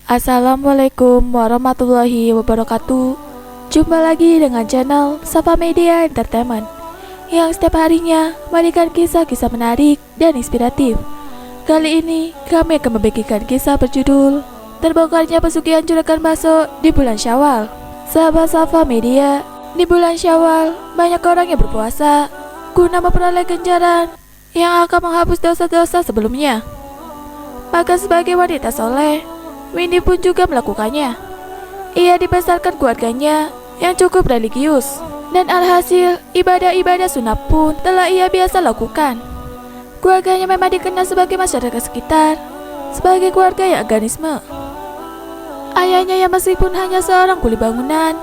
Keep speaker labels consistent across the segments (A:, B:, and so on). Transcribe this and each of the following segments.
A: Assalamualaikum warahmatullahi wabarakatuh. Jumpa lagi dengan channel Safa Media Entertainment yang setiap harinya memberikan kisah-kisah menarik dan inspiratif. Kali ini kami akan membagikan kisah berjudul Terbongkarnya Pesugihan Juragan Bakso di bulan Syawal. Sahabat Safa Media, di bulan Syawal banyak orang yang berpuasa guna memperoleh ganjaran yang akan menghapus dosa-dosa sebelumnya. Maka sebagai wanita soleh, Windy pun juga melakukannya. Ia dibesarkan keluarganya yang cukup religius, dan alhasil ibadah-ibadah sunnah pun telah ia biasa lakukan. Keluarganya memang dikenal sebagai masyarakat sekitar sebagai keluarga yang aganisme. Ayahnya yang meskipun hanya seorang kuli bangunan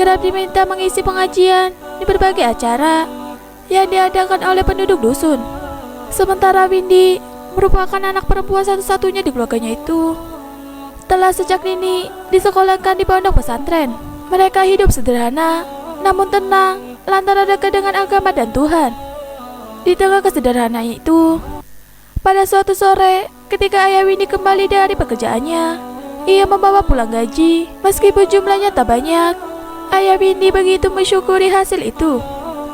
A: kerap diminta mengisi pengajian di berbagai acara yang diadakan oleh penduduk dusun. Sementara Windy merupakan anak perempuan satu-satunya di keluarganya itu. Telah sejak dini disekolahkan di pondok pesantren. Mereka hidup sederhana namun tenang lantaran dekat dengan agama dan Tuhan. Di tengah kesederhanaan itu, pada suatu sore ketika ayah Windy kembali dari pekerjaannya, ia membawa pulang gaji. Meskipun jumlahnya tak banyak, ayah Windy begitu mensyukuri hasil itu.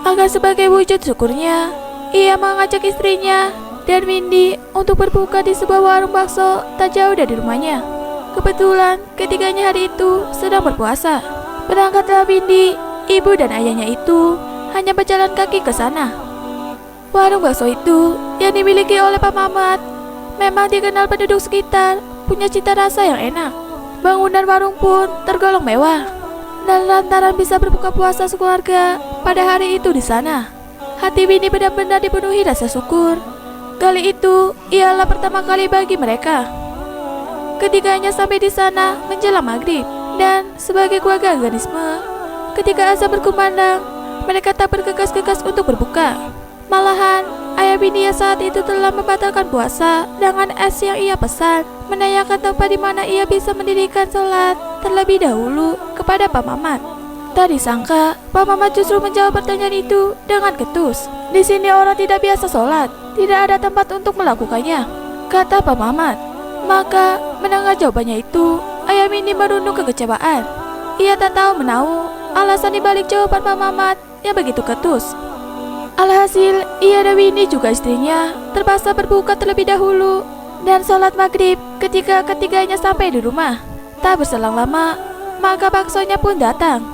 A: Agar sebagai wujud syukurnya, ia mengajak istrinya dan Windy untuk berbuka di sebuah warung bakso tak jauh dari rumahnya. Kebetulan ketiganya hari itu sedang berpuasa. Berangkatlah Windy, ibu dan ayahnya itu hanya berjalan kaki ke sana. Warung bakso itu yang dimiliki oleh Pak Mamat memang dikenal penduduk sekitar punya cita rasa yang enak. Bangunan warung pun tergolong mewah. Dan lantaran bisa berbuka puasa sekeluarga pada hari itu di sana, hati Windy benar-benar dipenuhi rasa syukur. Kali itu ialah pertama kali bagi mereka. Ketiganya sampai di sana menjelang maghrib, dan sebagai keluarga aganisme, ketika azan berkumandang, mereka tak bergegas-gegas untuk berbuka. Malahan, ayah Windy yang saat itu telah membatalkan puasa dengan es yang ia pesan, menanyakan tempat di mana ia bisa mendirikan sholat terlebih dahulu kepada Pak Mamat. Tak disangka, Pak Mamat justru menjawab pertanyaan itu dengan ketus. Di sini orang tidak biasa sholat, tidak ada tempat untuk melakukannya, kata Pak Mamat. Maka, mendengar jawabannya itu, ayah Windy merundung kekecewaan. Ia tak tahu menahu alasan dibalik jawaban Pak Mamat yang begitu ketus. Alhasil, ia dan Windy juga istrinya terpaksa berbuka terlebih dahulu dan sholat maghrib ketika ketiganya sampai di rumah. Tak berselang lama, maka baksonya pun datang.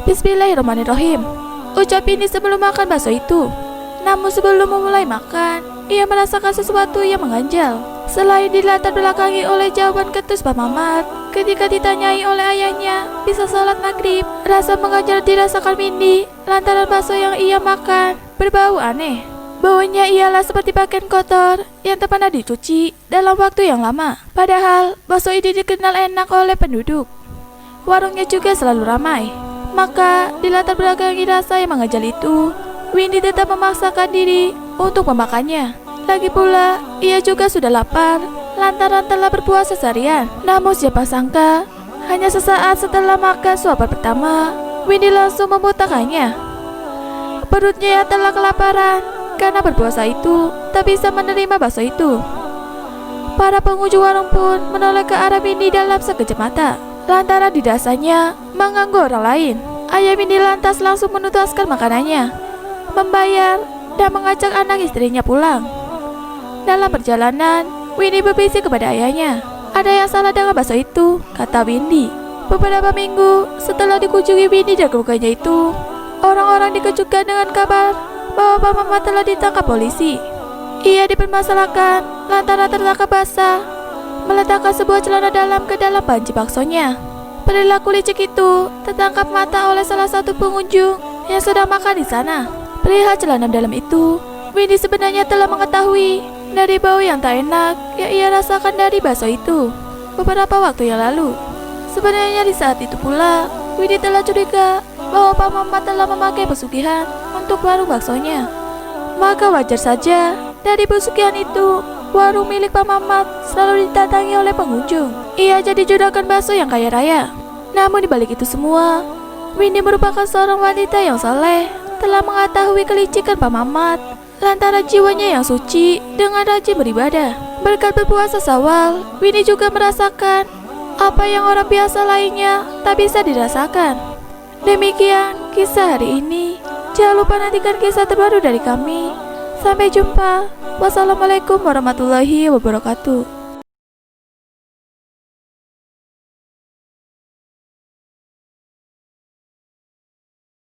A: Bismillahirrahmanirrahim, ucap Windy sebelum makan bakso itu. Namun sebelum memulai makan, ia merasakan sesuatu yang mengganjal. Selain dilatar belakangi oleh jawaban ketus Pak Mamat ketika ditanyai oleh ayahnya bisa sholat maghrib, rasa mengganjal dirasakan Windy lantaran bakso yang ia makan berbau aneh. Baunya ialah seperti pakaian kotor yang tak pernah dicuci dalam waktu yang lama. Padahal bakso ini dikenal enak oleh penduduk. Warungnya juga selalu ramai. Maka dilatar belakangi rasa yang mengganjal itu, Windy tetap memaksakan diri untuk memakannya. Lagi pula, ia juga sudah lapar lantaran telah berpuasa seharian. Namun siapa sangka, hanya sesaat setelah makan suapan pertama, Windy langsung memuntahkannya. Perutnya yang telah kelaparan karena berpuasa itu tak bisa menerima bakso itu. Para pengunjung warung pun menoleh ke arah Windy dalam sekejap mata, lantaran dirasanya mengganggu orang lain. Ayah Windy lantas langsung menuntaskan makanannya, membayar, dan mengajak anak istrinya pulang. Dalam perjalanan, Windy berbisik kepada ayahnya. Ada yang salah dengan bakso itu, kata Windy. Beberapa minggu setelah dikunjungi Windy dan keluarganya itu, orang-orang dikejutkan dengan kabar bahwa Pak Mamat telah ditangkap polisi. Ia dipermasalahkan lantaran tertangkap basah meletakkan sebuah celana dalam ke dalam panci baksonya. Perilaku licik itu tertangkap mata oleh salah satu pengunjung yang sedang makan di sana. Perihal celana dalam itu, Windy sebenarnya telah mengetahui dari bau yang tak enak yang ia rasakan dari bakso itu beberapa waktu yang lalu. Sebenarnya di saat itu pula, Windy telah curiga bahwa Pak Mamat telah memakai pesugihan untuk warung baksonya. Maka wajar saja dari pesugihan itu, warung milik Pak Mamat selalu didatangi oleh pengunjung. Ia jadi juragan bakso yang kaya raya. Namun dibalik itu semua, Windy merupakan seorang wanita yang saleh, telah mengetahui kelicikan Pak Mamat lantaran jiwanya yang suci dengan rajin beribadah. Berkat berpuasa Syawal, Windy juga merasakan apa yang orang biasa lainnya tak bisa dirasakan. Demikian kisah hari ini. Jangan lupa nantikan kisah terbaru dari kami. Sampai jumpa. Wassalamualaikum warahmatullahi wabarakatuh.